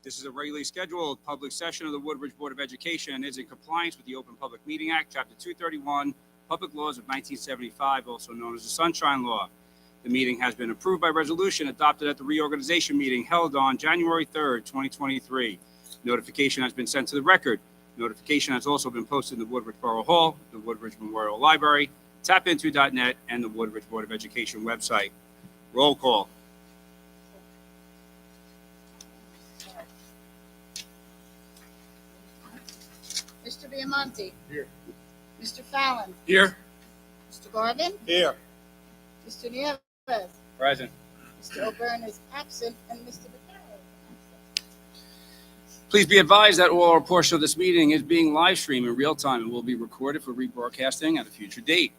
This is a regularly scheduled public session of the Woodbridge Board of Education and is in compliance with the Open Public Meeting Act, Chapter 231, Public Laws of 1975, also known as the Sunshine Law. The meeting has been approved by resolution adopted at the reorganization meeting held on January 3rd, 2023. Notification has been sent to the record. Notification has also been posted in the Woodbridge Borough Hall, the Woodbridge Memorial Library, tapinto.net, and the Woodbridge Board of Education website. Roll call. Mr. Biamonte. Here. Mr. Fallon. Here. Mr. Garvin. Here. Mr. Nieves. Present. Mr. O'Byrne is absent, and Mr. Vaccaro is absent. Please be advised that all or portion of this meeting is being live streamed in real time and will be recorded for rebroadcasting at a future date.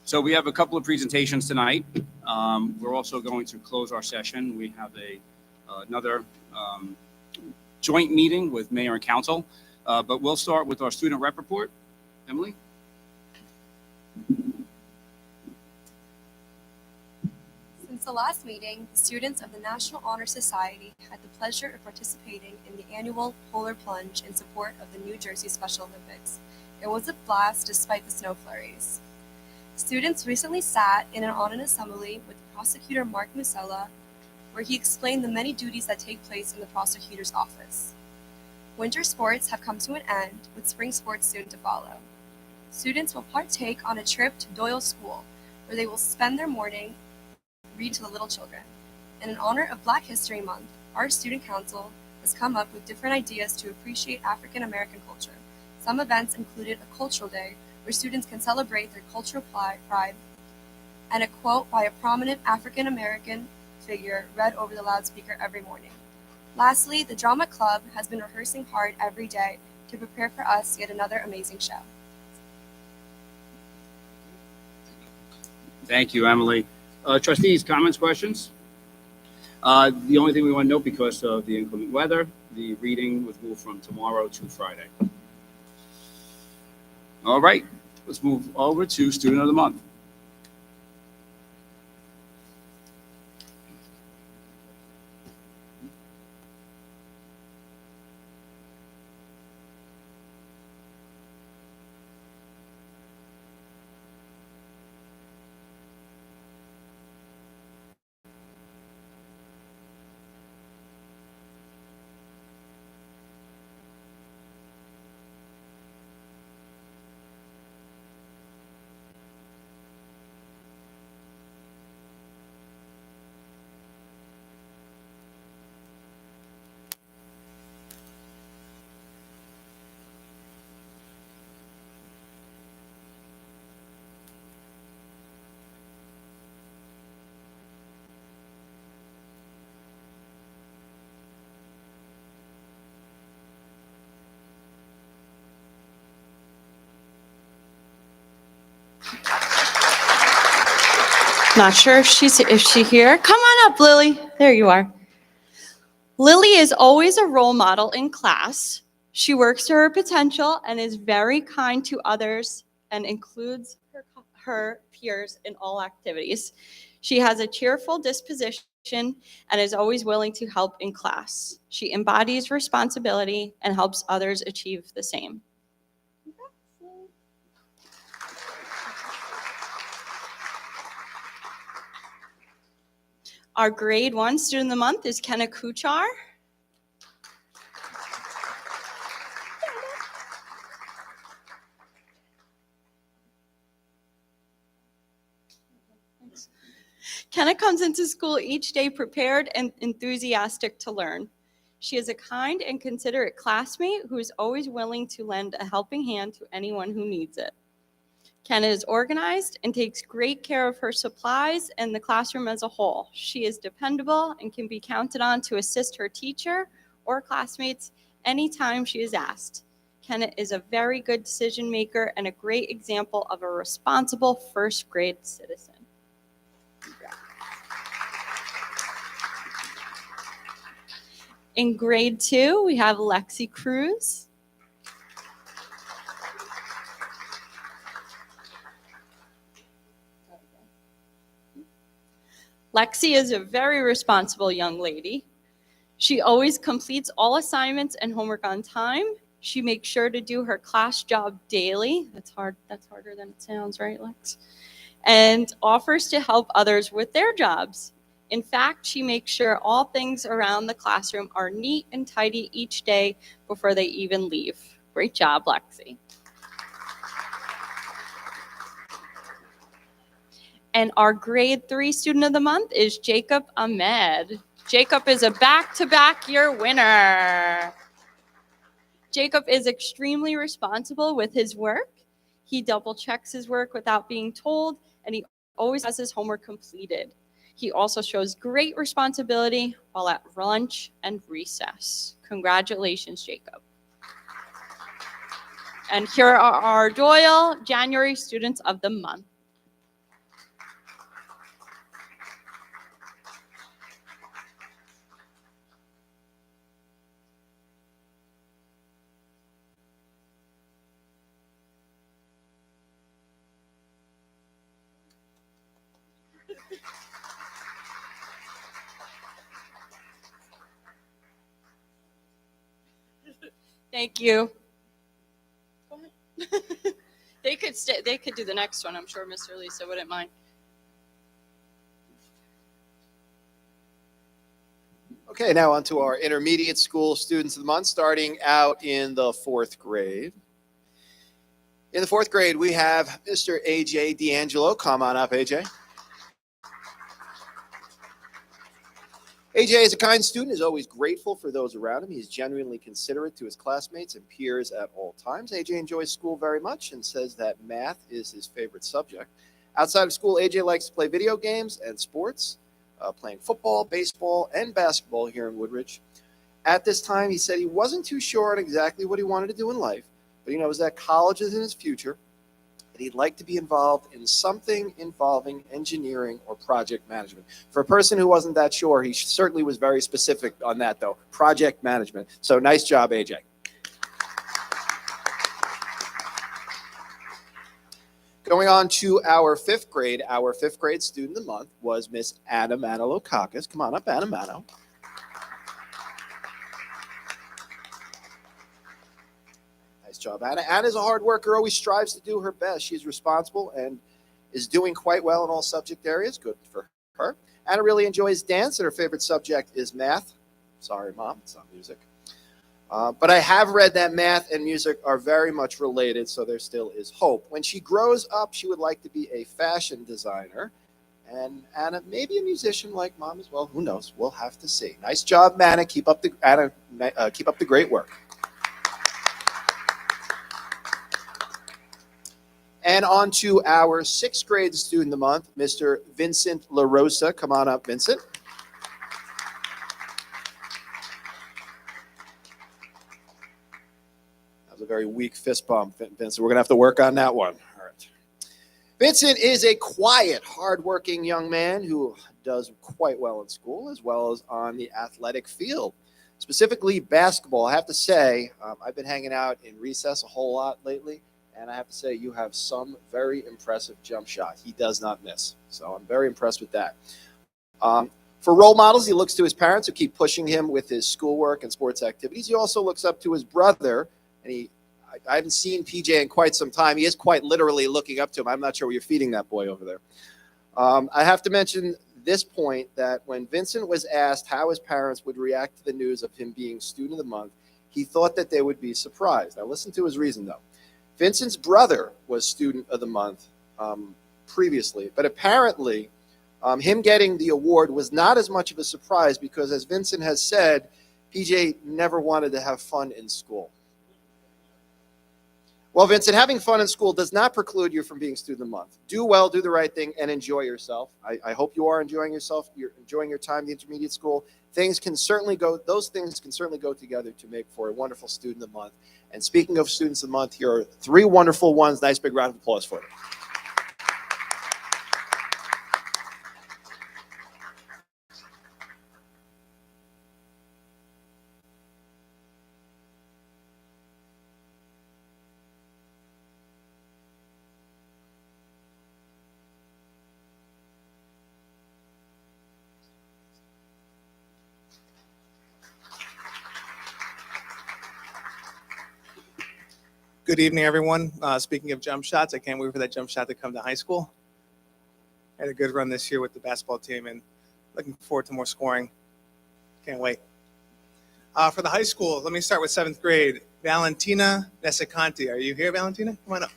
So we have a couple of presentations tonight. We're also going to close our session. We have another joint meeting with Mayor and Council, but we'll start with our student rep report. Emily? Since the last meeting, the students of the National Honor Society had the pleasure of participating in the annual Polar Plunge in support of the New Jersey Special Olympics. It was a blast despite the snow flurries. Students recently sat in on an assembly with prosecutor Mark Musella, where he explained the many duties that take place in the prosecutor's office. Winter sports have come to an end, with spring sports soon to follow. Students will partake on a trip to Doyle School, where they will spend their morning read to the little children. And in honor of Black History Month, our student council has come up with different ideas to appreciate African American culture. Some events included a cultural day, where students can celebrate their cultural pride, and a quote by a prominent African American figure read over the loudspeaker every morning. Lastly, the drama club has been rehearsing hard every day to prepare for us yet another amazing show. Thank you, Emily. Trustees, comments, questions? The only thing we want to note, because of the inclement weather, the reading was moved from tomorrow to Friday. All right, let's move over to Student of the Month. Not sure if she's here. Come on up, Lily. There you are. Lily is always a role model in class. She works to her potential and is very kind to others and includes her peers in all activities. She has a cheerful disposition and is always willing to help in class. She embodies responsibility and helps others achieve the same. Our grade 1 student of the month is Kenna Kuchar. Kenna comes into school each day prepared and enthusiastic to learn. She is a kind and considerate classmate who is always willing to lend a helping hand to anyone who needs it. Kenna is organized and takes great care of her supplies and the classroom as a whole. She is dependable and can be counted on to assist her teacher or classmates anytime she is asked. Kenna is a very good decision maker and a great example of a responsible first grade citizen. In grade 2, we have Lexi Cruz. Lexi is a very responsible young lady. She always completes all assignments and homework on time. She makes sure to do her class job daily. That's hard. That's harder than it sounds, right, Lex? And offers to help others with their jobs. In fact, she makes sure all things around the classroom are neat and tidy each day before they even leave. Great job, Lexi. And our grade 3 student of the month is Jacob Ahmed. Jacob is a back-to-back year winner. Jacob is extremely responsible with his work. He double checks his work without being told, and he always has his homework completed. He also shows great responsibility while at lunch and recess. Congratulations, Jacob. And here are our Doyle January Students of the Month. Thank you. Go ahead. They could do the next one. I'm sure Mr. Lisa wouldn't mind. Okay, now on to our intermediate school students of the month, starting out in the 4th grade. In the 4th grade, we have Mr. AJ D'Angelo. Come on up, AJ. AJ is a kind student, is always grateful for those around him. He is genuinely considerate to his classmates and peers at all times. AJ enjoys school very much and says that math is his favorite subject. Outside of school, AJ likes to play video games and sports, playing football, baseball, and basketball here in Woodridge. At this time, he said he wasn't too sure on exactly what he wanted to do in life, but he knows that college is in his future, and he'd like to be involved in something involving engineering or project management. For a person who wasn't that sure, he certainly was very specific on that, though, project management. So nice job, AJ. Going on to our 5th grade student of the month was Miss Anna Manilokakis. Come on up, Anna Mano. Nice job, Anna. Anna's a hard worker, always strives to do her best. She's responsible and is doing quite well in all subject areas. Good for her. Anna really enjoys dance, and her favorite subject is math. Sorry, Mom, it's not music. But I have read that math and music are very much related, so there still is hope. When she grows up, she would like to be a fashion designer. And Anna, maybe a musician like Mom as well. Who knows? We'll have to see. Nice job, Anna. Keep up the great work. And on to our 6th grade student of the month, Mr. Vincent LaRosa. Come on up, Vincent. That was a very weak fist bump, Vincent. We're going to have to work on that one. All right. Vincent is a quiet, hardworking young man who does quite well in school as well as on the athletic field, specifically basketball. I have to say, I've been hanging out in recess a whole lot lately. And I have to say, you have some very impressive jump shot. He does not miss. So I'm very impressed with that. For role models, he looks to his parents who keep pushing him with his schoolwork and sports activities. He also looks up to his brother. And I haven't seen PJ in quite some time. He is quite literally looking up to him. I'm not sure what you're feeding that boy over there. I have to mention this point that when Vincent was asked how his parents would react to the news of him being student of the month, he thought that they would be surprised. Now listen to his reason, though. Vincent's brother was student of the month previously, but apparently him getting the award was not as much of a surprise because, as Vincent has said, PJ never wanted to have fun in school. Well, Vincent, having fun in school does not preclude you from being student of the month. Do well, do the right thing, and enjoy yourself. I hope you are enjoying yourself. You're enjoying your time in the intermediate school. Those things can certainly go together to make for a wonderful student of the month. And speaking of students of the month, here are 3 wonderful ones. Nice big round of applause for them. Good evening, everyone. Speaking of jump shots, I can't wait for that jump shot to come to high school. Had a good run this year with the basketball team and looking forward to more scoring. Can't wait. For the high school, let me start with 7th grade. Valentina Nesicanti. Are you here, Valentina? Come on up.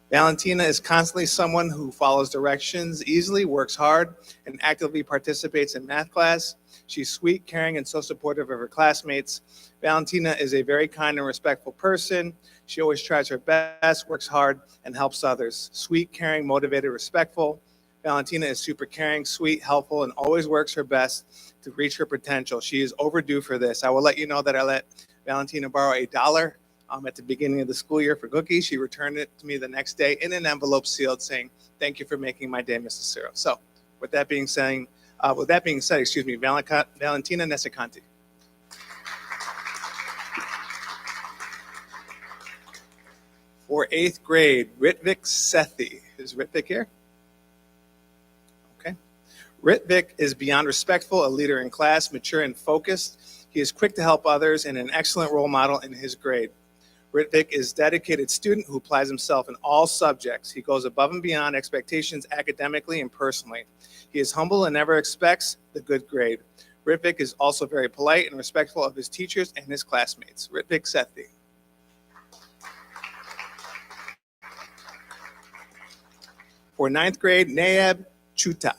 Valentina is constantly someone who follows directions easily, works hard, and actively participates in math class. She's sweet, caring, and so supportive of her classmates. Valentina is a very kind and respectful person. She always tries her best, works hard, and helps others. Sweet, caring, motivated, respectful. Valentina is super caring, sweet, helpful, and always works her best to reach her potential. She is overdue for this. I will let you know that I let Valentina borrow $1 at the beginning of the school year for cookies. She returned it to me the next day in an envelope sealed saying, "Thank you for making my day, Mrs. Ciro." So with that being said, Valentina Nesicanti. For 8th grade, Ritvik Sethi. Is Ritvik here? Okay. Ritvik is beyond respectful, a leader in class, mature and focused. He is quick to help others and an excellent role model in his grade. Ritvik is a dedicated student who applies himself in all subjects. He goes above and beyond expectations academically and personally. He is humble and never expects the good grade. Ritvik is also very polite and respectful of his teachers and his classmates. Ritvik Sethi. For 9th grade, Naab Chutai.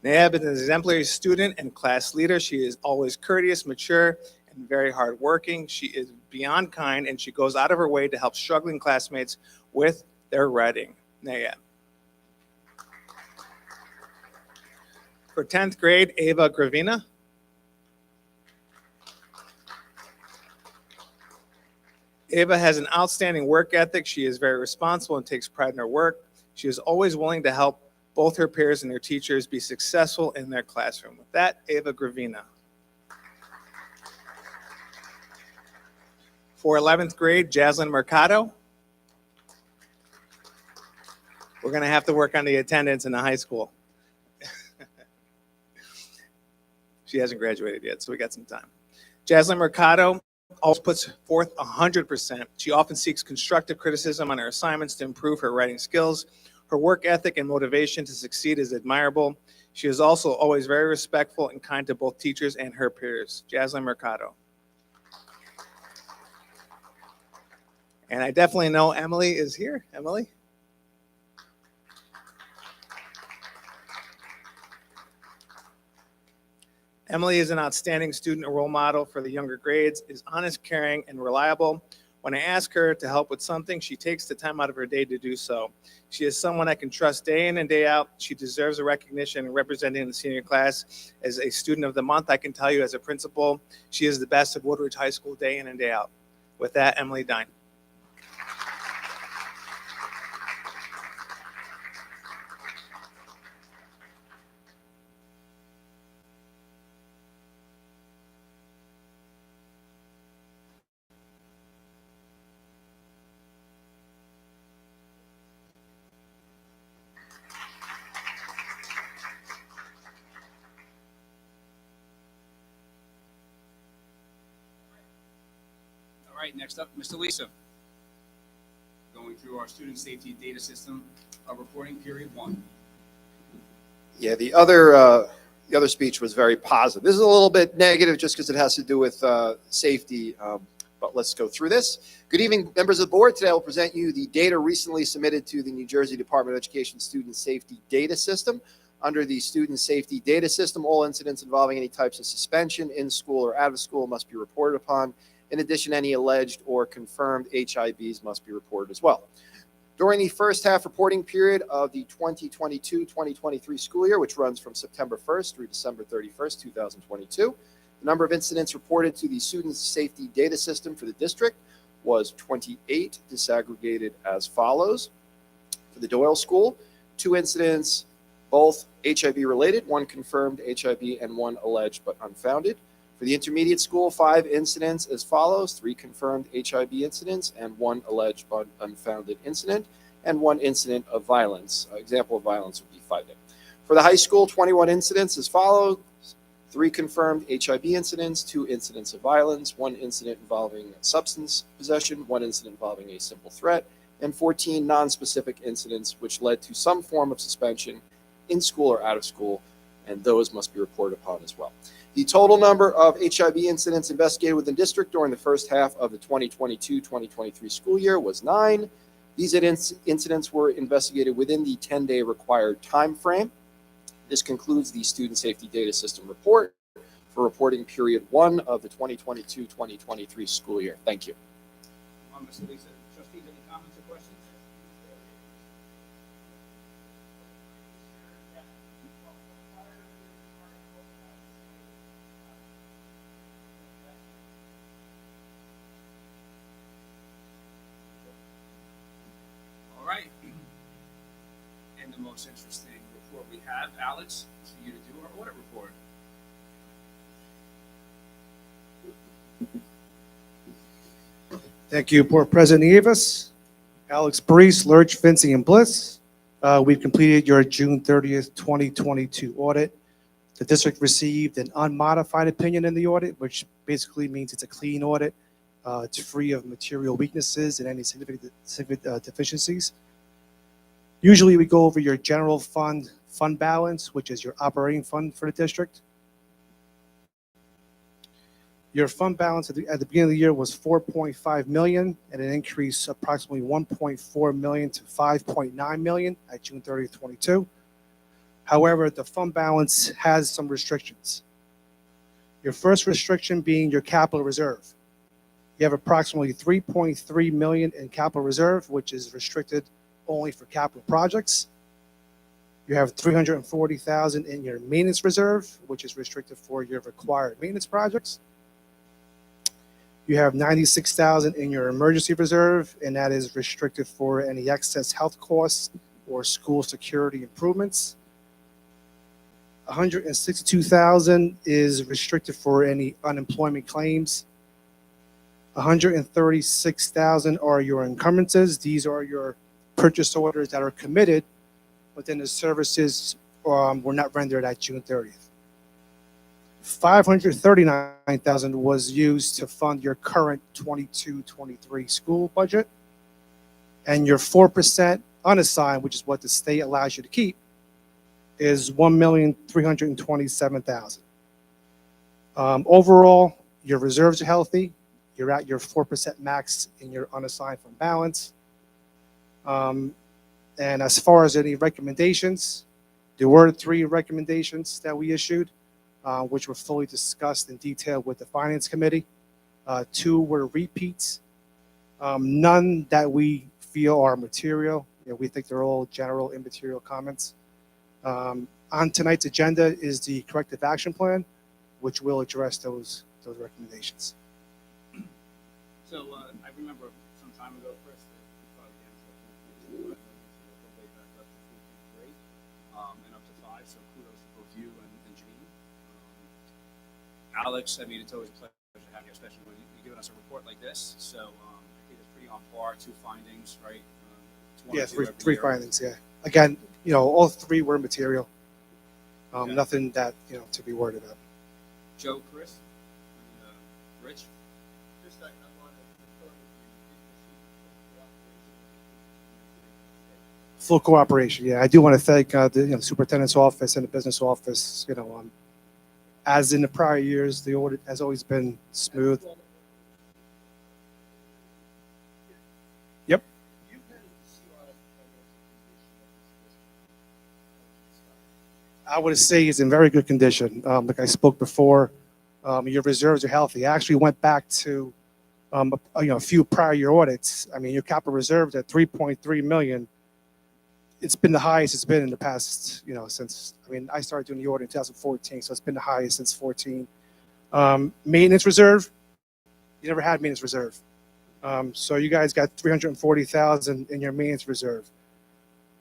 Naab is an exemplary student and class leader. She is always courteous, mature, and very hardworking. She is beyond kind, and she goes out of her way to help struggling classmates with their writing. Naab. For 10th grade, Ava Gravina. Ava has an outstanding work ethic. She is very responsible and takes pride in her work. She is always willing to help both her peers and her teachers be successful in their classroom. With that, Ava Gravina. For 11th grade, Jaslyn Mercado. We're going to have to work on the attendance in the high school. She hasn't graduated yet, so we got some time. Jaslyn Mercado always puts forth 100%. She often seeks constructive criticism on her assignments to improve her writing skills. Her work ethic and motivation to succeed is admirable. She is also always very respectful and kind to both teachers and her peers. Jaslyn Mercado. And I definitely know Emily is here. Emily? Emily is an outstanding student and role model for the younger grades, is honest, caring, and reliable. When I ask her to help with something, she takes the time out of her day to do so. She is someone I can trust day in and day out. She deserves a recognition in representing the senior class. As a student of the month, I can tell you as a principal, she is the best of Woodridge High School day in and day out. With that, Emily Dine. All right, next up, Mr. Lisa. Going through our student safety data system, reporting period 1. Yeah, the other speech was very positive. This is a little bit negative just because it has to do with safety, but let's go through this. Good evening, members of the board. Today I will present you the data recently submitted to the New Jersey Department of Education Student Safety Data System. Under the Student Safety Data System, all incidents involving any types of suspension in school or out of school must be reported upon. In addition, any alleged or confirmed HIBs must be reported as well. During the first half reporting period of the 2022-2023 school year, which runs from September 1st through December 31st, 2022, the number of incidents reported to the Student Safety Data System for the district was 28, disaggregated as follows. For the Doyle School, 2 incidents, both HIB related, 1 confirmed HIB and 1 alleged but unfounded. For the intermediate school, 5 incidents as follows: 3 confirmed HIB incidents and 1 alleged but unfounded incident. and 1 incident of violence. Example of violence would be fighting. For the high school, 21 incidents as follows: 3 confirmed HIV incidents, 2 incidents of violence, 1 incident involving substance possession, 1 incident involving a simple threat, and 14 non-specific incidents which led to some form of suspension in school or out of school, and those must be reported upon as well. The total number of HIV incidents investigated within district during the first half of the 2022-2023 school year was 9. These incidents were investigated within the 10-day required time frame. This concludes the Student Safety Data System report for reporting period 1 of the 2022-2023 school year. Thank you. Mr. Lisa, trustees, any comments or questions? All right. And the most interesting report we have, Alex, is for you to do our audit report. Thank you, Board President Evas. Alex Brees, Lurch, Fencing, and Bliss. We've completed your June 30th, 2022 audit. The district received an unmodified opinion in the audit, which basically means it's a clean audit. It's free of material weaknesses and any significant deficiencies. Usually we go over your general fund balance, which is your operating fund for the district. Your fund balance at the beginning of the year was $4.5 million, and an increase approximately $1.4 million to $5.9 million at June 30th, 22. However, the fund balance has some restrictions. Your first restriction being your capital reserve. You have approximately $3.3 million in capital reserve, which is restricted only for capital projects. You have $340,000 in your maintenance reserve, which is restricted for your required maintenance projects. You have $96,000 in your emergency reserve, and that is restricted for any excess health costs or school security improvements. $162,000 is restricted for any unemployment claims. $136,000 are your encumbrances. These are your purchase orders that are committed, but then the services were not rendered at June 30th. $539,000 was used to fund your current 22-23 school budget, and your 4% unassigned, which is what the state allows you to keep, is $1,327,000. Overall, your reserves are healthy. You're at your 4% max in your unassigned fund balance. And as far as any recommendations, there were 3 recommendations that we issued, which were fully discussed in detail with the Finance Committee. 2 were repeats, none that we feel are material. We think they're all general immaterial comments. On tonight's agenda is the corrective action plan, which will address those recommendations. So I remember some time ago, Chris, that we fought against the way back up to 4.3 and up to 5. So kudos to both you and Janine. Alex, I mean, it's always a pleasure to have you, especially when you're giving us a report like this. So I think it's pretty on par. 2 findings, right? Yeah, three findings. Yeah. Again, all 3 were material. Yeah. Nothing that to be worried about. Joe, Chris, and Rich. Just like I wanted to confirm with you, Full cooperation. Yeah, I do want to thank the superintendent's office and the business office. As in the prior years, the audit has always been smooth. Yep. you had to see all the I would say it's in very good condition. Like I spoke before, your reserves are healthy. I actually went back to a few prior year audits. I mean, your capital reserves at $3.3 million. It's been the highest it's been in the past, since, I started doing the audit in 2014, so it's been the highest since 14. Maintenance reserve, you never had maintenance reserve. So you guys got $340,000 in your maintenance reserve.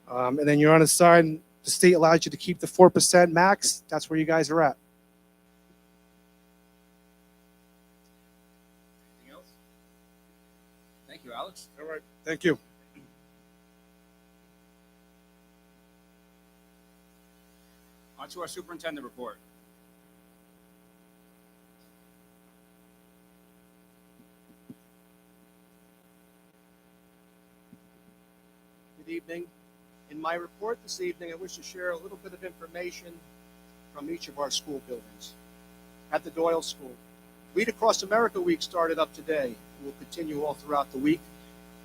And then you're unassigned. The state allows you to keep the 4% max. That's where you guys are at. Anything else? Thank you, Alex. All right. Thank you. To our superintendent report. Good evening. In my report this evening, I wish to share a little bit of information from each of our school buildings. At the Doyle School, Read Across America Week started up today. It will continue all throughout the week.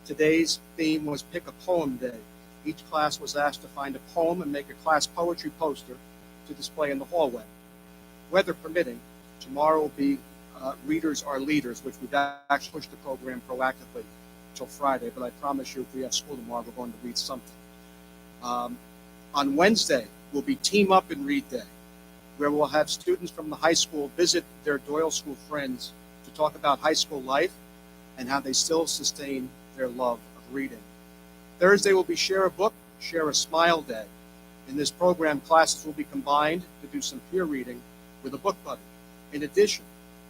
Today's theme was Pick a Poem Day. Each class was asked to find a poem and make a class poetry poster to display in the hallway. Weather permitting, tomorrow will be Readers Are Leaders, which we've actually pushed the program proactively until Friday, but I promise you if we have school tomorrow, we're going to read something. On Wednesday will be Team Up and Read Day, where we'll have students from the high school visit their Doyle School friends to talk about high school life and how they still sustain their love of reading. Thursday will be Share a Book, Share a Smile Day. In this program, classes will be combined to do some peer reading with a book buddy. In addition,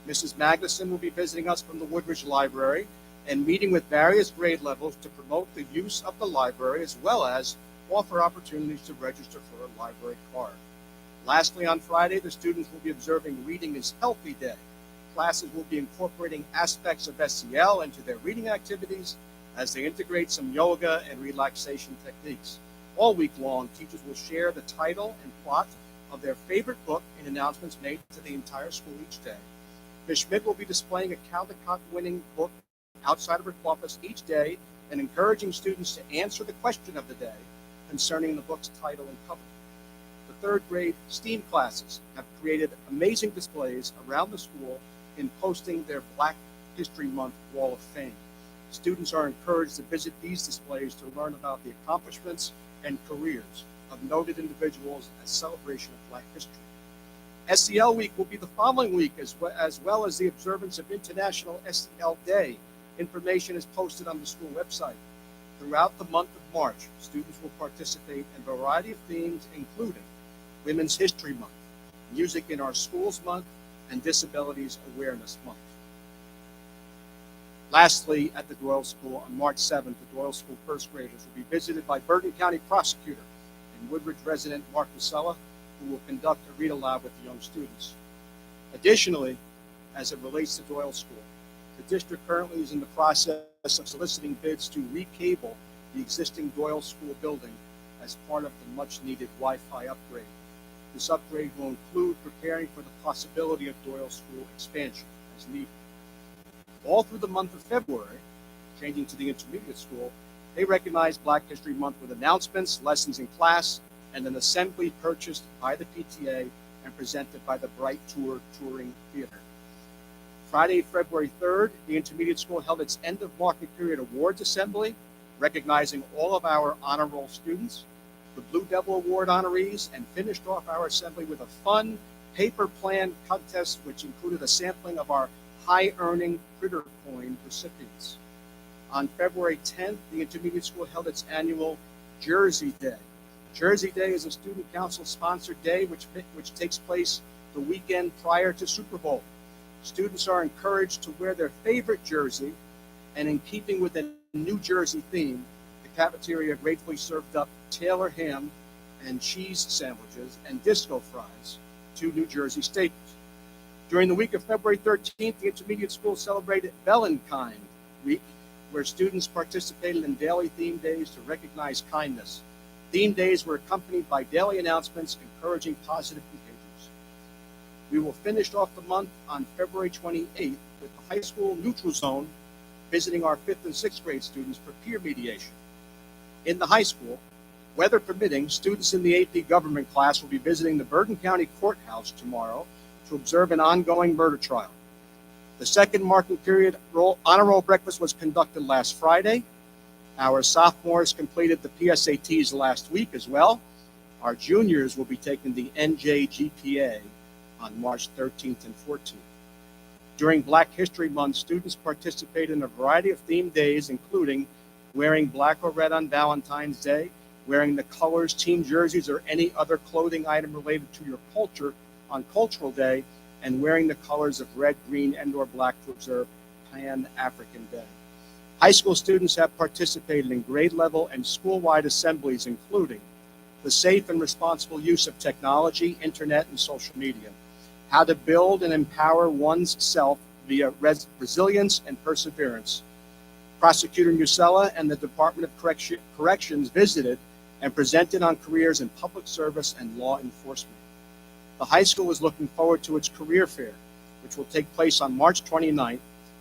Mrs. Magnuson will be visiting us from the Woodbridge Library and meeting with various grade levels to promote the use of the library as well as offer opportunities to register for a library card. Lastly, on Friday, the students will be observing Reading is Healthy Day. Classes will be incorporating aspects of SEL into their reading activities as they integrate some yoga and relaxation techniques. All week long, teachers will share the title and plot of their favorite book in announcements made to the entire school each day. Ms. Schmidt will be displaying a Caldecott-winning book outside of her office each day and encouraging students to answer the question of the day concerning the book's title and cover. The third grade STEAM classes have created amazing displays around the school in posting their Black History Month Wall of Fame. Students are encouraged to visit these displays to learn about the accomplishments and careers of noted individuals as celebration of Black history. SEL Week will be the following week as well as the observance of International SEL Day. Information is posted on the school website. Throughout the month of March, students will participate in a variety of themes, including Women's History Month, Music in Our Schools Month, and Disabilities Awareness Month. Lastly, at the Doyle School on March 7th, the Doyle School first graders will be visited by Bergen County Prosecutor and Woodbridge resident Mark Musella, who will conduct a read-aloud with the young students. Additionally, as it relates to Doyle School, the district currently is in the process of soliciting bids to recable the existing Doyle School building as part of the much-needed Wi-Fi upgrade. This upgrade will include preparing for the possibility of Doyle School expansion as needed. All through the month of February, changing to the intermediate school, they recognize Black History Month with announcements, lessons in class, and an assembly purchased by the PTA and presented by the Bright Tour Touring Theater. Friday, February 3rd, the intermediate school held its end of market period awards assembly, recognizing all of our honor roll students, the Blue Devil Award honorees, and finished off our assembly with a fun paper plan contest, which included a sampling of our high-earning Critter Coin recipients. On February 10th, the intermediate school held its annual Jersey Day. Jersey Day is a student council-sponsored day which takes place the weekend prior to Super Bowl. Students are encouraged to wear their favorite jersey, and in keeping with the New Jersey theme, the cafeteria gratefully served up Taylor ham and cheese sandwiches and disco fries, two New Jersey staples. During the week of February 13th, the intermediate school celebrated Valentine Week, where students participated in daily theme days to recognize kindness. Theme days were accompanied by daily announcements encouraging positive behaviors. We will finish off the month on February 28th with the high school neutral zone visiting our 5th and 6th grade students for peer mediation. In the high school, weather permitting, students in the AP government class will be visiting the Bergen County Courthouse tomorrow to observe an ongoing murder trial. The second marking period honor roll breakfast was conducted last Friday. Our sophomores completed the PSATs last week as well. Our juniors will be taking the NJGPA on March 13th and 14th. During Black History Month, students participated in a variety of themed days, including wearing black or red on Valentine's Day, wearing the colors, team jerseys, or any other clothing item related to your culture on Cultural Day, and wearing the colors of red, green, and/or black to observe Pan-African Day. High school students have participated in grade level and school-wide assemblies, including the safe and responsible use of technology, internet, and social media, how to build and empower one's self via resilience and perseverance. Prosecutor Musella and the Department of Corrections visited and presented on careers in public service and law enforcement. The high school is looking forward to its career fair, which will take place on March 29th,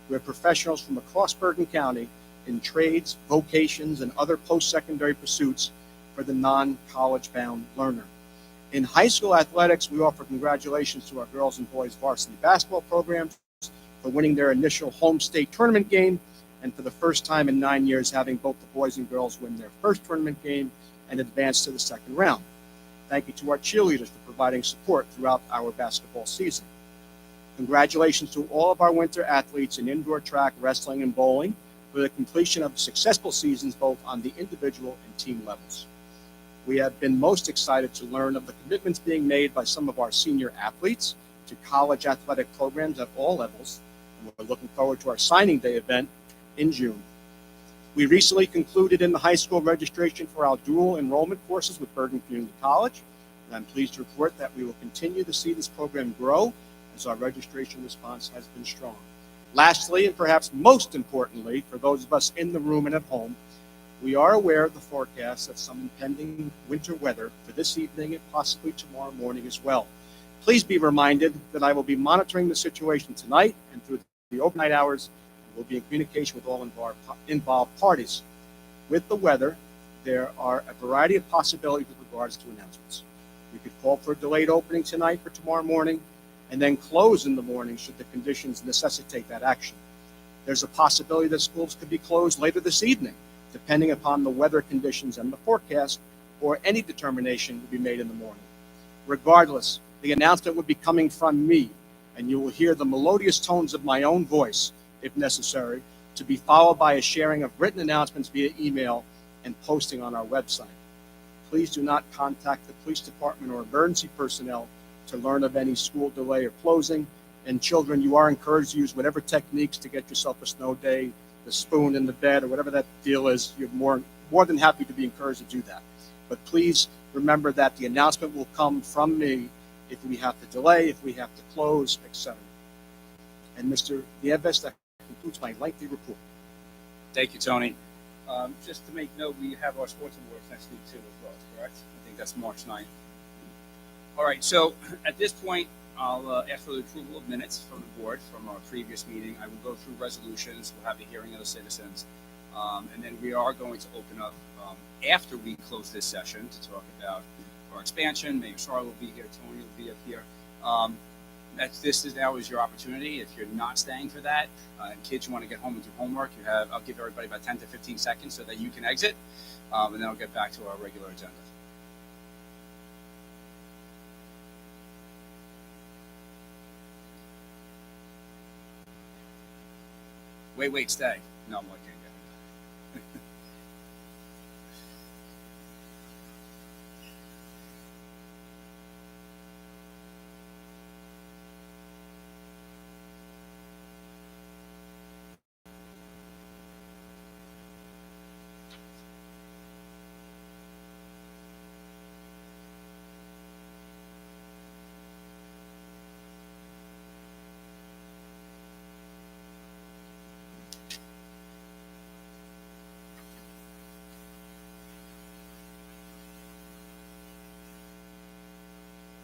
where professionals from across Bergen County in trades, vocations, and other post-secondary pursuits for the non-college bound learner. In high school athletics, we offer congratulations to our girls and boys varsity basketball programs for winning their initial home state tournament game, and for the first time in 9 years having both the boys and girls win their first tournament game and advance to the second round. Thank you to our cheerleaders for providing support throughout our basketball season. Congratulations to all of our winter athletes in indoor track, wrestling, and bowling for the completion of successful seasons both on the individual and team levels. We have been most excited to learn of the commitments being made by some of our senior athletes to college athletic programs at all levels, and we're looking forward to our signing day event in June. We recently concluded in the high school registration for our dual enrollment courses with Bergen Community College, and I'm pleased to report that we will continue to see this program grow as our registration response has been strong. Lastly, and perhaps most importantly, for those of us in the room and at home, we are aware of the forecast of some impending winter weather for this evening and possibly tomorrow morning as well. Please be reminded that I will be monitoring the situation tonight and through the overnight hours. We'll be in communication with all involved parties. With the weather, there are a variety of possibilities with regards to announcements. We could call for a delayed opening tonight for tomorrow morning and then close in the morning should the conditions necessitate that action. There's a possibility that schools could be closed later this evening, depending upon the weather conditions and the forecast, or any determination will be made in the morning. Regardless, the announcement would be coming from me, and you will hear the melodious tones of my own voice, if necessary, to be followed by a sharing of written announcements via email and posting on our website. Please do not contact the police department or emergency personnel to learn of any school delay or closing. And children, you are encouraged to use whatever techniques to get yourself a snow day, the spoon in the bed, or whatever that deal is. You're more than happy to be encouraged to do that. But please remember that the announcement will come from me if we have to delay, if we have to close, etc. And Mr. Nieves, that concludes my lengthy report. Thank you, Tony. Just to make note, we have our sports awards next week too as well, correct? I think that's March 9th. All right, so at this point, I'll ask for the approval of minutes from the board from our previous meeting. I will go through resolutions. We'll have a hearing of the citizens. And then we are going to open up after we close this session to talk about our expansion. Mayor Charlotte will be here. Tony will be up here. This is now is your opportunity. If you're not staying for that, and kids who want to get home and do homework, I'll give everybody about 10 to 15 seconds so that you can exit, and then I'll get back to our regular agenda. Wait, stay. No, I'm looking.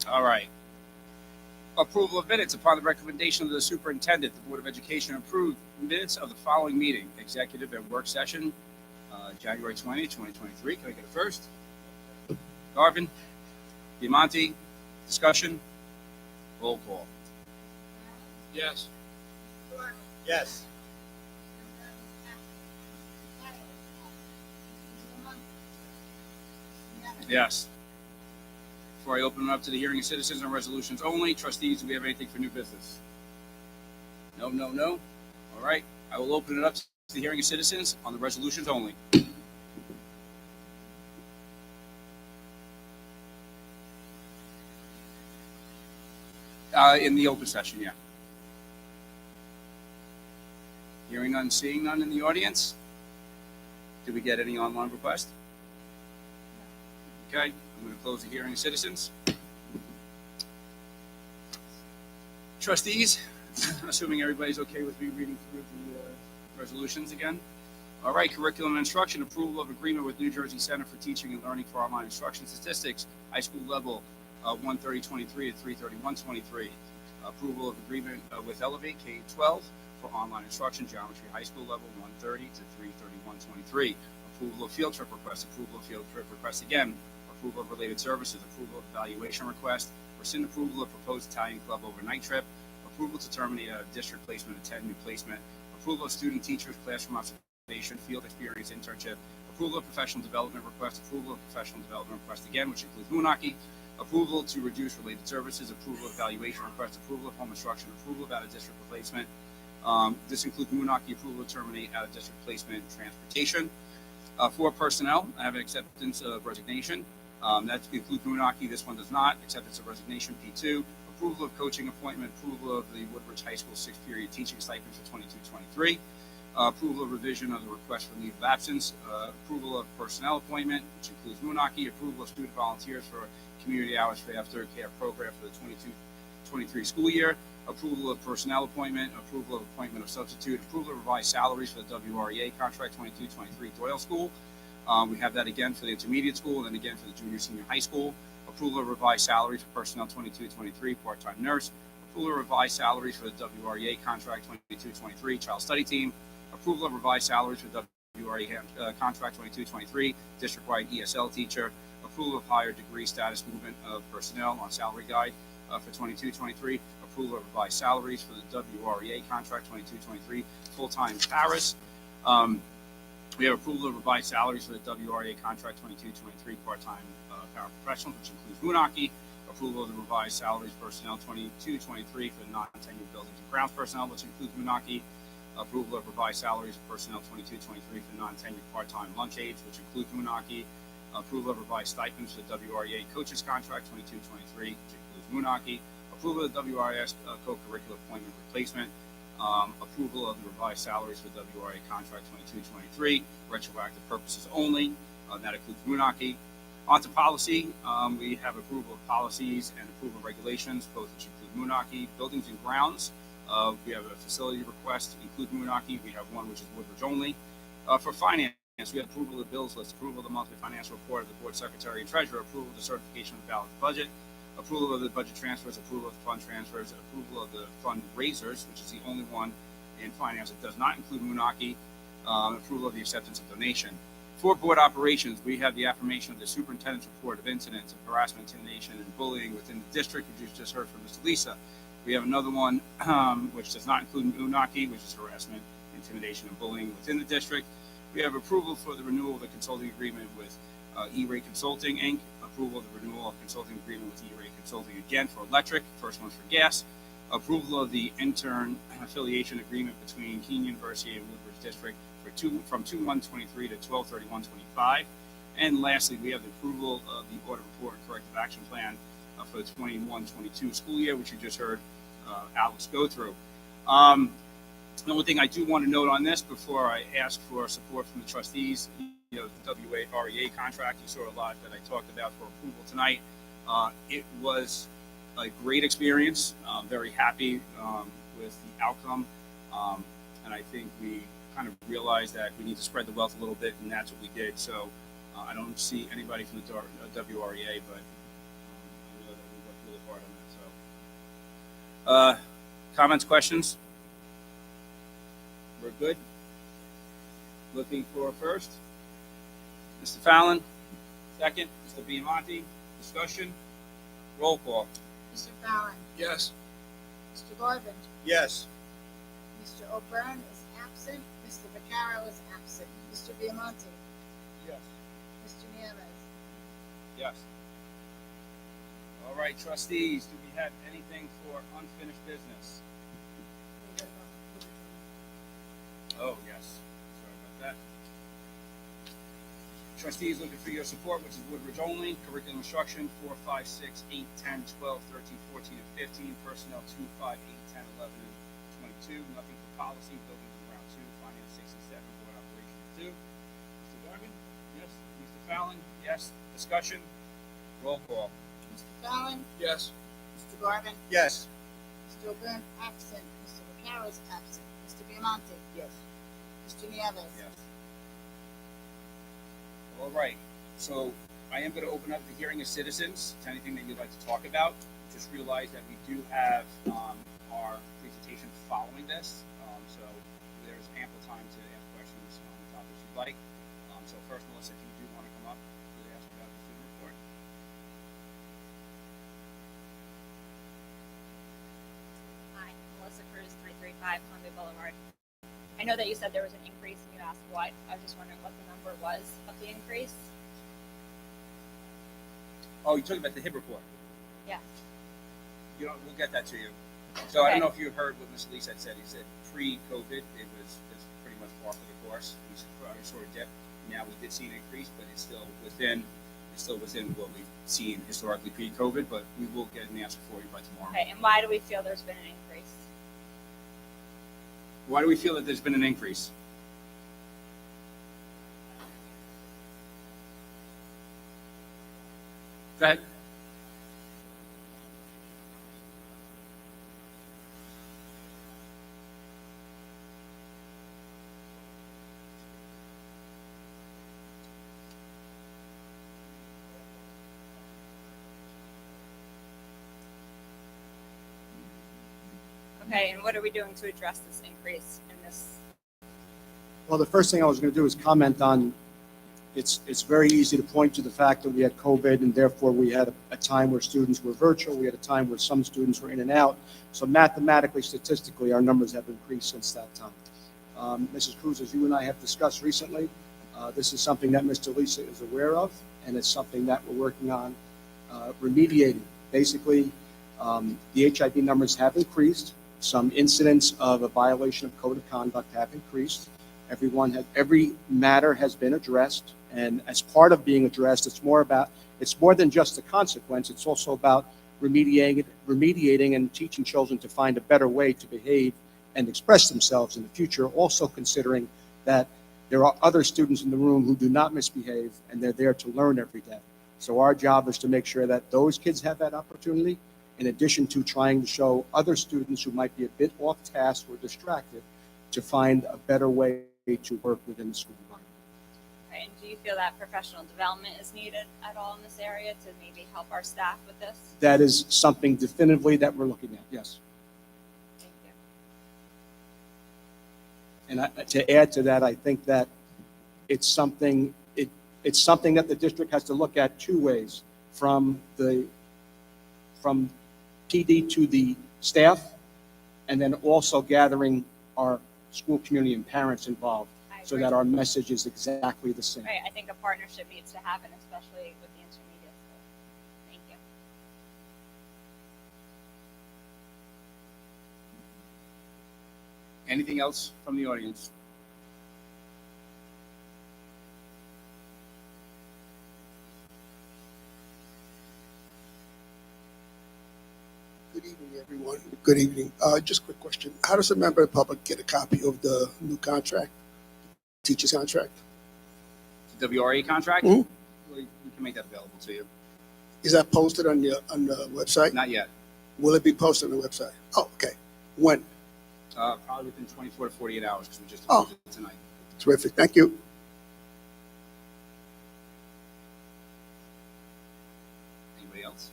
All right. Approval of minutes. Upon the recommendation of the superintendent, the Board of Education approved minutes of the following meeting, executive and work session, January 20, 2023. Can I get a first? Garvin? Diamante? Discussion? Roll call. Yes. Yes. Yes. Before I open it up to the hearing of citizens on resolutions only, trustees, do we have anything for new business? No. All right. I will open it up to the hearing of citizens on the resolutions only. In the open session, yeah. Hearing none, seeing none in the audience. Did we get any online requests? Okay, I'm going to close the hearing. Citizens? Trustees, assuming everybody's okay with me reading through the resolutions again. All right, curriculum and instruction, approval of agreement with New Jersey Center for Teaching and Learning for Online Instruction Statistics, high school level 13023 to 33123. Approval of agreement with Elevate K-12 for online instruction, geometry high school level 130 to 33123. Approval of field trip request, approval of field trip request again, approval of related services, approval of evaluation request, rescind approval of proposed Italian club overnight trip, approval to terminate a district placement, attend new placement, approval of student teachers, classroom observation, field experience internship, approval of professional development request, approval of professional development request again, which includes Moonachie, approval to reduce related services, approval of evaluation request, approval of home instruction, approval of out-of-district replacement. This includes Moonachie, approval to terminate out-of-district placement, transportation. For personnel, I have an acceptance of resignation. That includes Moonachie. This one does not. Acceptance of resignation, P2. Approval of coaching appointment, approval of the Woodbridge High School 6th period teaching stipend for 22-23. Approval of revision of the request for leave of absence. Approval of personnel appointment, which includes Moonachie. Approval of student volunteers for community hours for aftercare program for the 22-23 school year. Approval of personnel appointment. Approval of appointment of substitute. Approval of revised salaries for the WREA contract 22-23 Doyle School. We have that again for the intermediate school and then again for the junior senior high school. Approval of revised salaries for personnel 22-23 part-time nurse. Approval of revised salaries for the WREA contract 22-23 child study team. Approval of revised salaries for the WREA contract 22-23 district-wide ESL teacher. Approval of higher degree status movement of personnel on salary guide for 22-23. Approval of revised salaries for the WREA contract 22-23 full-time Paris. We have approval of revised salaries for the WREA contract 22-23 part-time paraprofessionals, which includes Moonachie. Approval of the revised salaries personnel 22-23 for the non-tenured buildings and grounds personnel, which includes Moonachie. Approval of revised salaries personnel 22-23 for non-tenured part-time lunch aides, which includes Moonachie. Approval of revised stipends for the WREA coaches contract 22-23, which includes Moonachie. Approval of the WRS co-curricular appointment replacement. Approval of the revised salaries for the WRA contract 22-23, retroactive purposes only. That includes Moonachie. On to policy, we have approval of policies and approval of regulations, both which include Moonachie. Buildings and grounds, we have a facility request, include Moonachie. We have one which is Woodbridge only. For finance, we have approval of the bills list, approval of the monthly financial report of the board secretary and treasurer, approval of the certification of the balanced budget, approval of the budget transfers, approval of the fund transfers, approval of the fundraisers, which is the only one in finance that does not include Moonachie, approval of the acceptance of donation. For board operations, we have the affirmation of the superintendent's report of incidents of harassment, intimidation, and bullying within the district, which you just heard from Mr. Lisa. We have another one which does not include Moonachie, which is harassment, intimidation, and bullying within the district. We have approval for the renewal of the consulting agreement with E-Ray Consulting, Inc., approval of the renewal of consulting agreement with E-Ray Consulting again for electric, first one's for gas, approval of the intern affiliation agreement between Keene University and Woodbridge District from 2/1/23 to 12/31/25. And lastly, we have the approval of the audit report and corrective action plan for the 21-22 school year, which you just heard Alex go through. The only thing I do want to note on this before I ask for support from the trustees, the WREA contract, you saw a lot that I talked about for approval tonight. It was a great experience. Very happy with the outcome. And I think we kind of realized that we need to spread the wealth a little bit, and that's what we did. So I don't see anybody from the WREA, but I know that we worked really hard on that. So comments, questions? We're good. Looking for first. Mr. Fallon, second. Mr. Biamonte, discussion. Roll call. Mr. Fallon, Yes. Mr. Garvin, Yes. Mr. O'Byrne is absent, Mr. Vaccaro is absent, Mr. Biamonte, Yes. Mr. Nieves. Yes. All right, trustees, do we have anything for unfinished business? Oh, yes. Sorry about that. Trustees looking for your support, which is Woodbridge only. Curriculum instruction 4, 5, 6, 8, 10, 12, 13, 14, and 15. Personnel 2, 5, 8, 10, 11, and 22. Nothing for policy. Buildings and ground 2. Finance 6 and 7. Board operations 2. Mr. Garvin? Yes. Mr. Fallon? Yes. Discussion? Roll call. Mr. Fallon, Yes. Mr. Garvin, Yes. Mr. O'Byrne, absent. Mr. Vaccaro is absent. Mr. Diamante. Yes. Mr. Nieves. Yes. All right, so I am going to open up the hearing of citizens. Is there anything that you'd like to talk about? Just realize that we do have our presentation following this, so there's ample time to ask questions on the topics you'd like. So first, Melissa, if you do want to come up to ask about the student report. Hi, Melissa Cruz, 335 Conway Boulevard. I know that you said there was an increase and you asked what. I was just wondering what the number was of the increase. Oh, you're talking about the HIB report. Yes. We'll get that to you. So I don't Okay. know if you heard what Mr. Lee said. He said pre-COVID, it's pretty much par for the course. We sort of dip. Now we did see an increase, but it's still within what we've seen historically pre-COVID. But we will get an answer for you by tomorrow. Okay, and why do we feel there's been an increase? Why do we feel that there's been an increase? Go ahead. Okay, and what are we doing to address this increase in this? Well, the first thing I was going to do is comment on, it's very easy to point to the fact that we had COVID and therefore we had a time where students were virtual. We had a time where some students were in and out. So mathematically, statistically, our numbers have increased since that time. Mrs. Cruz, as you and I have discussed recently, this is something that Mr. Lisa is aware of, and it's something that we're working on remediating. Basically, the HIV numbers have increased. Some incidents of a violation of code of conduct have increased. Every matter has been addressed, and as part of being addressed, it's more than just the consequence. It's also about remediating and teaching children to find a better way to behave and express themselves in the future. Also considering that there are other students in the room who do not misbehave, and they're there to learn every day. So our job is to make sure that those kids have that opportunity, in addition to trying to show other students who might be a bit off task or distracted to find a better way to work within the school environment. Okay, and do you feel that professional development is needed at all in this area to maybe help our staff with this? That is something definitively that we're looking at, yes. Thank you. And to add to that, I think that it's something that the district has to look at two ways, from PD to the staff, and then also gathering our school community and parents involved I so agree. that our message is exactly the same. Right, I think a partnership needs to happen, especially with the intermediate school. Thank you. Anything else from the audience? Good evening, everyone. Good evening. Just a quick question. How does a member of the public get a copy of the new contract, teacher's contract? The WRA contract? Mhm. We can make that available to you. Is that posted on the website? Not yet. Will it be posted on the website? Oh, okay. When? Probably within 24 to 48 hours because we just Oh. approved it tonight. Terrific. Thank you. Anybody else?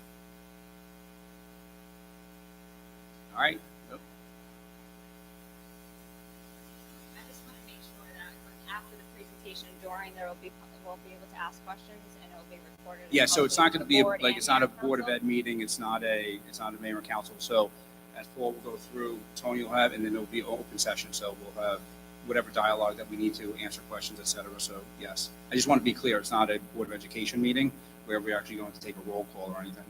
All right. Nope. I just want to make sure that after the presentation, we'll be able to ask questions and it'll be recorded. Yeah, so it's not going to be it's not a board of ed. ed meeting. It's not a mayor and council. So as Paul will go through, Tony will have, and then it'll be an open session. So we'll have whatever dialogue that we need to answer questions, etc. So yes, I just want to be clear. It's not a board of education meeting where we're actually going to take a roll call or anything.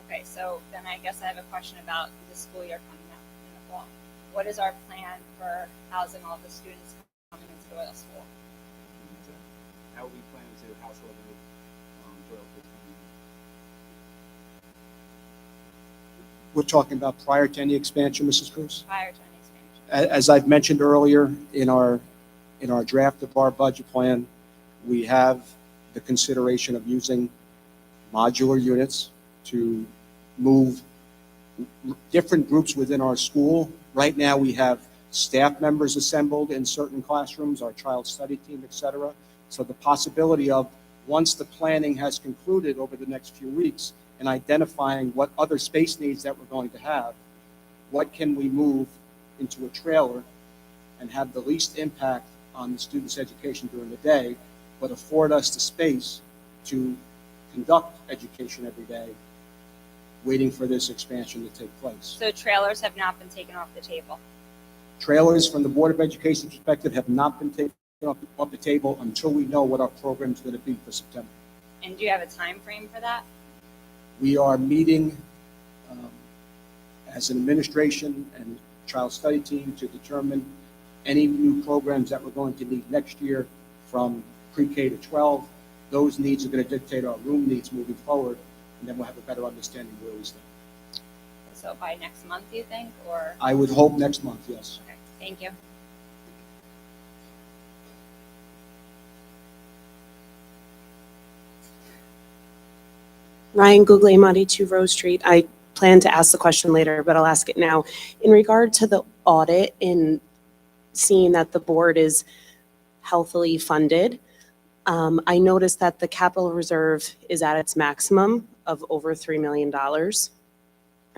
Okay, so then I guess I have a question about the school year coming up in the fall. What is our plan for housing all the students coming into Doyle School? How are we planning to house all the Doyle kids coming in? We're talking about prior to any expansion, Mrs. Cruz? Prior to an expansion. As I've mentioned earlier, in our draft of our budget plan, we have the consideration of using modular units to move different groups within our school. Right now, we have staff members assembled in certain classrooms, our child study team, et cetera. So the possibility of, once the planning has concluded over the next few weeks, and identifying what other space needs that we're going to have, what can we move into a trailer and have the least impact on the student's education during the day, but afford us the space to conduct education every day, waiting for this expansion to take place. So trailers have not been taken off the table. Trailers, from the Board of Education perspective, have not been taken off the table until we know what our program is going to be for September. And do you have a time frame for that? We are meeting as an administration and child study team to determine any new programs that we're going to need next year from pre-K to 12. Those needs are going to dictate our room needs moving forward, and then we'll have a better understanding where we stand. So by next month, do you think, or? I would hope next month, yes. Okay, thank you. Ryan Guglielmotti, 2 Rose Street. I plan to ask the question later, but I'll ask it now. In regard to the audit, in seeing that the board is healthily funded, I noticed that the capital reserve is at its maximum of over $3 million.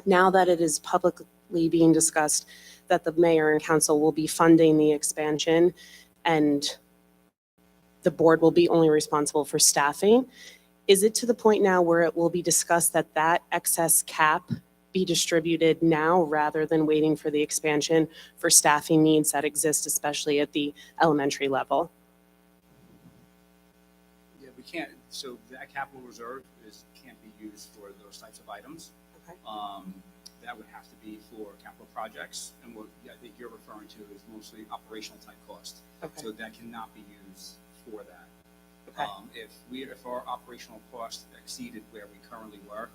Now that it is publicly being discussed that the mayor and council will be funding the expansion and the board will be only responsible for staffing, is it to the point now where it will be discussed that that excess cap be distributed now rather than waiting for the expansion for staffing needs that exist, especially at the elementary level? Yeah, we can't, so that capital reserve can't be used for those types of items. Okay. That would have to be for capital projects, and what I think you're referring to is mostly operational type cost. Okay. So that cannot be used for that. Okay. If our operational cost exceeded where we currently were,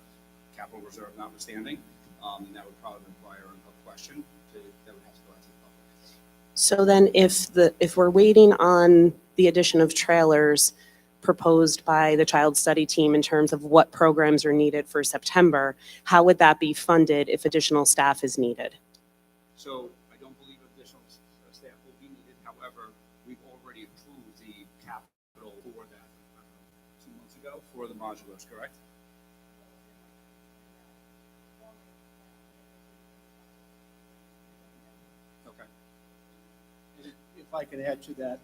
capital reserve notwithstanding, then that would probably require a question that would have to go out to the public. So then if we're waiting on the addition of trailers proposed by the child study team in terms of what programs are needed for September, how would that be funded if additional staff is needed? So I don't believe additional staff will be needed. However, we've already approved the capital for that 2 months ago for the modulars, correct? Okay. If I could add to that,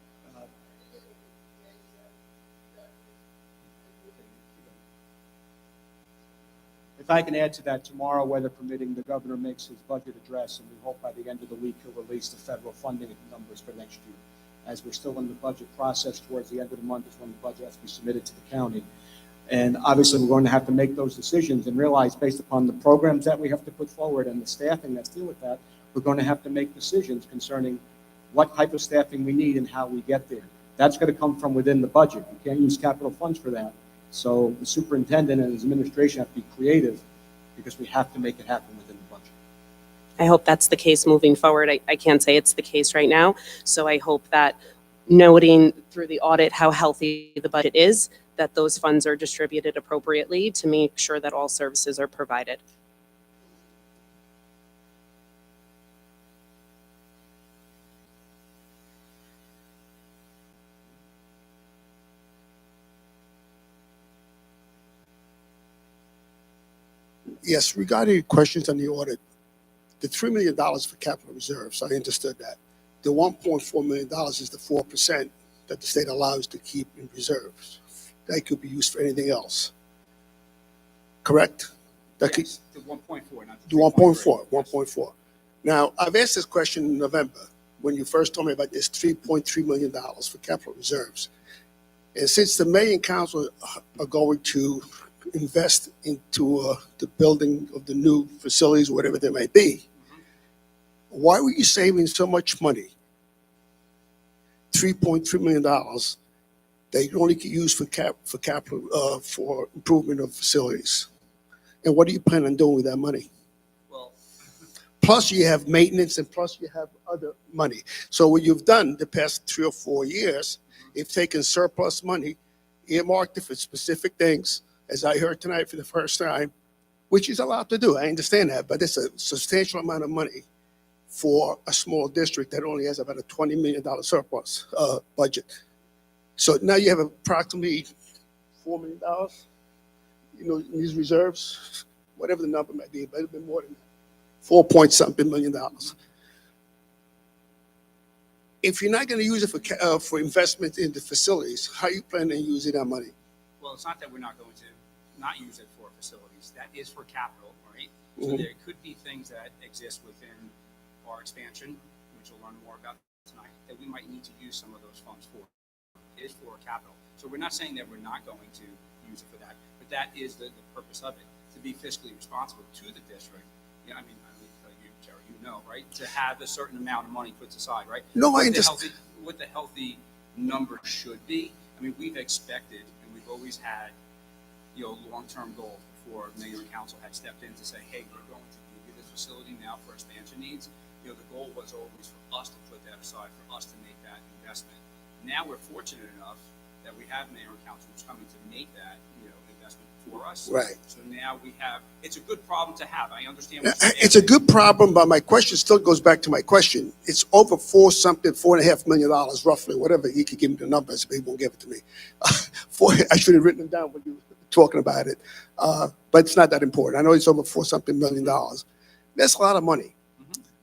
tomorrow, weather permitting, the governor makes his budget address, and we hope by the end of the week he'll release the federal funding numbers for next year. As we're still in the budget process, towards the end of the month is when the budget has to be submitted to the county. And obviously, we're going to have to make those decisions and realize, based upon the programs that we have to put forward and the staffing that's dealing with that, we're going to have to make decisions concerning what type of staffing we need and how we get there. That's going to come from within the budget. You can't use capital funds for that. So the superintendent and his administration have to be creative because we have to make it happen within the budget. I hope that's the case moving forward. I can't say it's the case right now. So I hope that noting through the audit how healthy the budget is, that those funds are distributed appropriately to make sure that all services are provided. Yes, regarding questions on the audit, the $3 million for capital reserves, I understood that. The $1.4 million is the 4% that the state allows to keep in reserves. That could be used for anything else. Correct? That could, Yes, the 1.4, not the 1.4, 1.4. Now, I've asked this question in November when you first told me about this $3.3 million for capital reserves. And since the mayor and council are going to invest into the building of the new facilities, whatever they may be, why were you saving so much money? $3.3 million that you only could use for capital for improvement of facilities. And what do you plan on doing with that money? Well, Plus you have maintenance and plus you have other money. So what you've done the past 3 or 4 years, you've taken surplus money earmarked it for specific things, as I heard tonight for the first time, which he's allowed to do. I understand that, but it's a substantial amount of money for a small district that only has about a $20 million surplus budget. So now you have approximately $4 million, in these reserves, whatever the number might be, but it'll be more than that. 4-point-something million dollars. If you're not going to use it for investment in the facilities, how you plan on using that money? Well, it's not that we're not going to not use it for facilities. That is for capital, right? So Mhm. there could be things that exist within our expansion, which we'll learn more about tonight, that we might need to use some of those funds for. It is for capital. So we're not saying that we're not going to use it for that, but that is the purpose of it, to be fiscally responsible to the district. Yeah, I mean, you, Jerry, right? To have a certain amount of money put aside, right? No, I What the understand. what the healthy number should be. I mean, we've expected, and we've always had, long-term goals before mayor and council had stepped in to say, hey, we're going to give you this facility now for expansion needs. The goal was always for us to put that aside, for us to make that investment. Now we're fortunate enough that we have mayor and council who's coming to make that, investment for us. Right. So now we have, it's a good problem to have. I understand what you're saying. It's a good problem, but my question still goes back to my question. It's over $4.5 million roughly, whatever. He could give me the numbers, but he won't give it to me. I should have written them down when you were talking about it, but it's not that important. I know it's over $4 million. That's a lot of money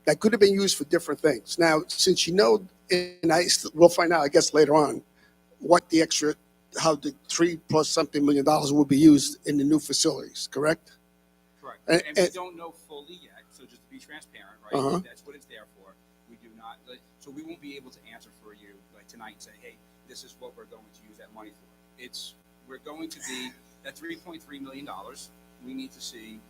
that could have been used for different things. Now, since we'll find out, I guess, later on, what the extra, how the $3+ million will be used in the new facilities, correct? Correct. And- And we and- don't know fully yet, so just to be transparent, right? Uh-huh. That's what it's there for. We do not, so we won't be able to answer for you like tonight and say, hey, this is what we're going to use that money for. We're going to be, that $3.3 million, we need to see,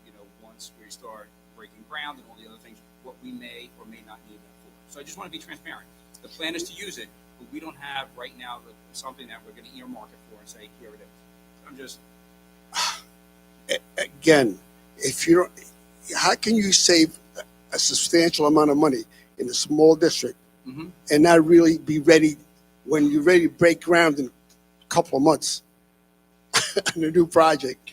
once we start breaking ground and all the other things, what we may or may not need that for. So I just want to be transparent. The plan is to use it, but we don't have right now something that we're going to earmark it for and say, here it is. I'm just, Again, how can you save a substantial amount of money in a small district Mhm. and not really be ready when you're ready to break ground in a couple of months on a new project?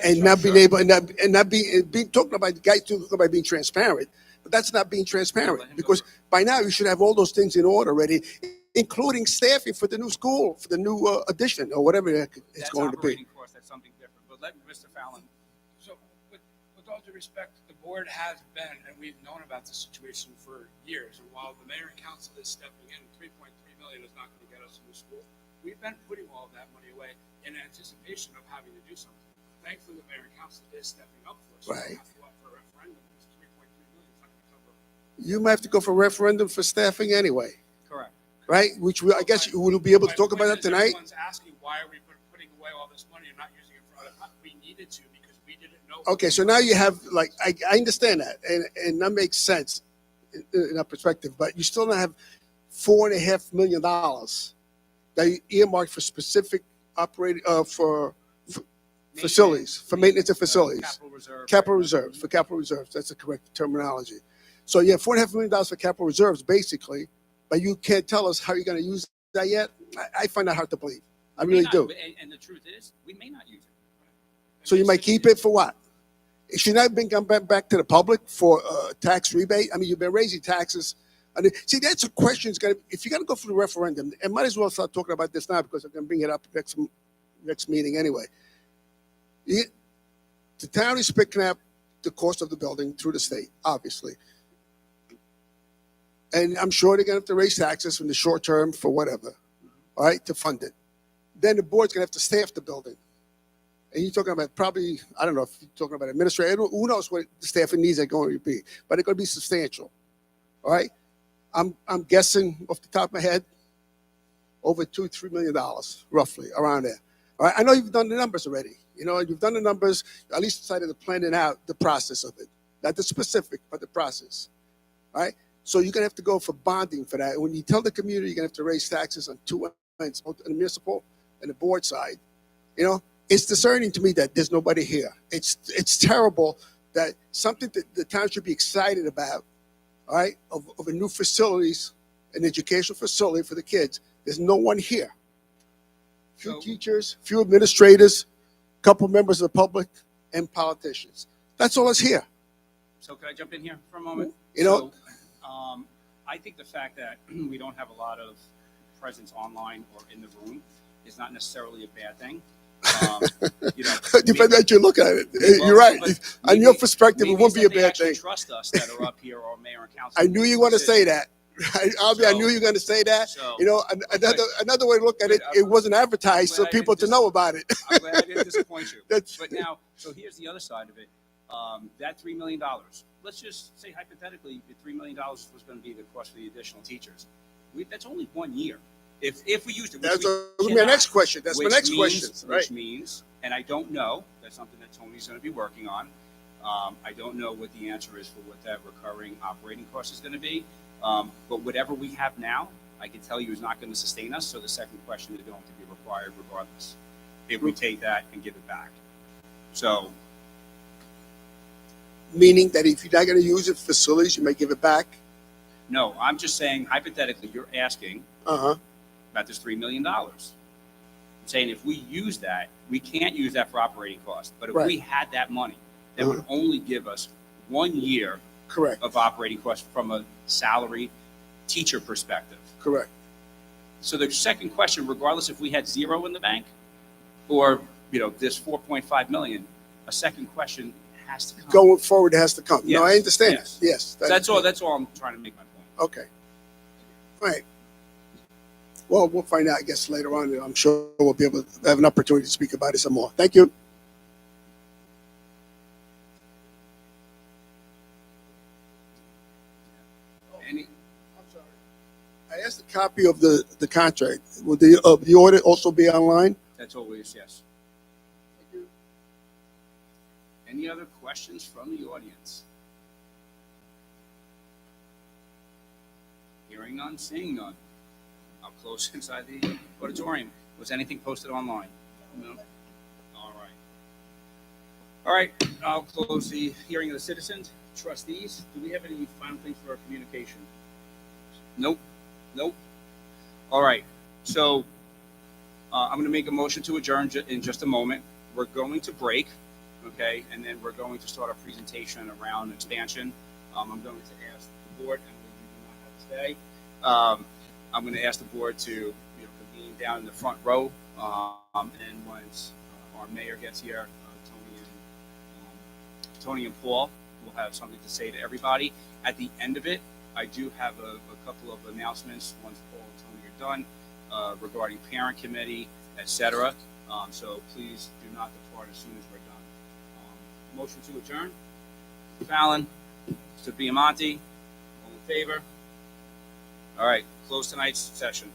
And not being able, and not being talking about the guys talking about being transparent, but that's not being transparent, because by now you should have all those things in order already, including staffing for the new school, for the new addition or whatever it's that's going to be. operating cost, that's something different. But let Mr. Fallon, So, with all due respect, the board has been, and we've known about this situation for years. And while the mayor and council is stepping in, $3.3 million is not going to get us a new school. We've been putting all of that money away in anticipation of having to do something. Thankfully, the mayor and council is stepping up for us. We don't Right. have to go out for a referendum. It's $3.3 million. It's not going to cover. You might have to go for referendum for staffing anyway, correct. right? Which I guess you will be able to My talk about point that is tonight. Everyone's asking, why are we putting away all this money and not using it for other? We needed to because we didn't know. Okay, so now you have, I understand that, and that makes sense in that perspective, but you still don't have $4.5 million that you earmarked for specific operating, for facilities, for maintenance of facilities. Capital reserve. Capital reserves, for capital reserves, that's the correct terminology. So you have $4.5 million for capital reserves, basically, but you can't tell us how you're gonna use that yet? I find that hard to believe. I We may really not, do. And the truth is, we may not use it. So you might keep it for what? It should not have been come back to the public for tax rebate. I mean, you've been raising taxes. I mean, see, that's a question. If you're going to go for the referendum, and might as well start talking about this now because I'm going to bring it up next meeting anyway. The town is picking up the cost of the building through the state, obviously. And I'm sure they're going to have to raise taxes from the short term for whatever, all right, to fund it. Then the board's going to have to staff the building. And you're talking about probably, I don't know if you're talking about administrator, who knows what the staffing needs are going to be, but it's going to be substantial. All right? I'm guessing off the top of my head, over $2-3 million, roughly, around there. All right? I know you've done the numbers already. You've done the numbers, at least decided to plan it out, the process of it. Not the specific, but the process. All right? So you're going to have to go for bonding for that. And when you tell the community you're going to have to raise taxes on two ends, both the municipal and the board side, it's discerning to me that there's nobody here. It's terrible that something that the town should be excited about, all right, of a new facilities, an educational facility for the kids. There's no one here. few So- teachers, few administrators, couple members of the public, and politicians. That's all that's here. So can I jump in here for a moment? You know- So, I think the fact that we don't have a lot of presence online or in the room is not necessarily a bad thing. You know, Depends on how you look at it. well, You're right. but On your maybe- perspective, it maybe wouldn't it's be a that they bad actually thing. Trust us that are up here, or mayor and council. I knew you were going to say that. Albie, I So- knew you were going to say that. So, You know, another way to look at it, it wasn't advertised I'm for glad I people didn't to know about it. I'm glad I didn't disappoint you. That's But now, so here's the other side of it. That $3 million, let's just say hypothetically, the $3 million was going to be the cost for the additional teachers. That's only 1 year. If we used it, which that's we my cannot, next question. That's my which next means- question. Right. Which means, and I don't know, that's something that Tony's going to be working on. I don't know what the answer is for what that recurring operating cost is going to be. But whatever we have now, I can tell you is not going to sustain us. So the second question is going to be required regardless if we take that and give it back. So Meaning that if you're not going to use it for facilities, you may give it back. no, I'm just saying hypothetically, you're asking Uh-huh. about this $3 million. I'm saying if we use that, we can't use that for operating costs. But if we had that money, that would only give us 1 year Correct. of operating costs from a salary teacher perspective. Correct. So the second question, regardless if we had zero in the bank or, this 4.5 million, a second question has to come. Going forward, it has to come. No, I Yes, understand yes. that. Yes. So that's all I'm trying to make my point. Okay. All right. Well, we'll find out, I guess, later on. I'm sure we'll be able to have an opportunity to speak about it some more. Thank you. Any, I'm sorry. I asked a copy of the contract. Will the audit also be online? that's always yes. Any other questions from the audience? Hearing none, seeing none. I'll close inside the auditorium. Was anything posted online? No? All right. All right, I'll close the hearing of the citizens. Trustees, do we have any final things for our communication? Nope. Nope. All right, so I'm going to make a motion to adjourn in just a moment. We're going to break. Okay, and then we're going to start our presentation around expansion. I'm going to ask the board, and we do not have to stay. I'm going to ask the board to convene down in the front row, and once our mayor gets here, Tony and Paul will have something to say to everybody. At the end of it, I do have a couple of announcements once Paul and Tony are done regarding parent committee, etc. So please do not depart as soon as we're done. Motion to adjourn. Mr. Fallon, Mr. Biamonte, all in favor? All right, close tonight's session.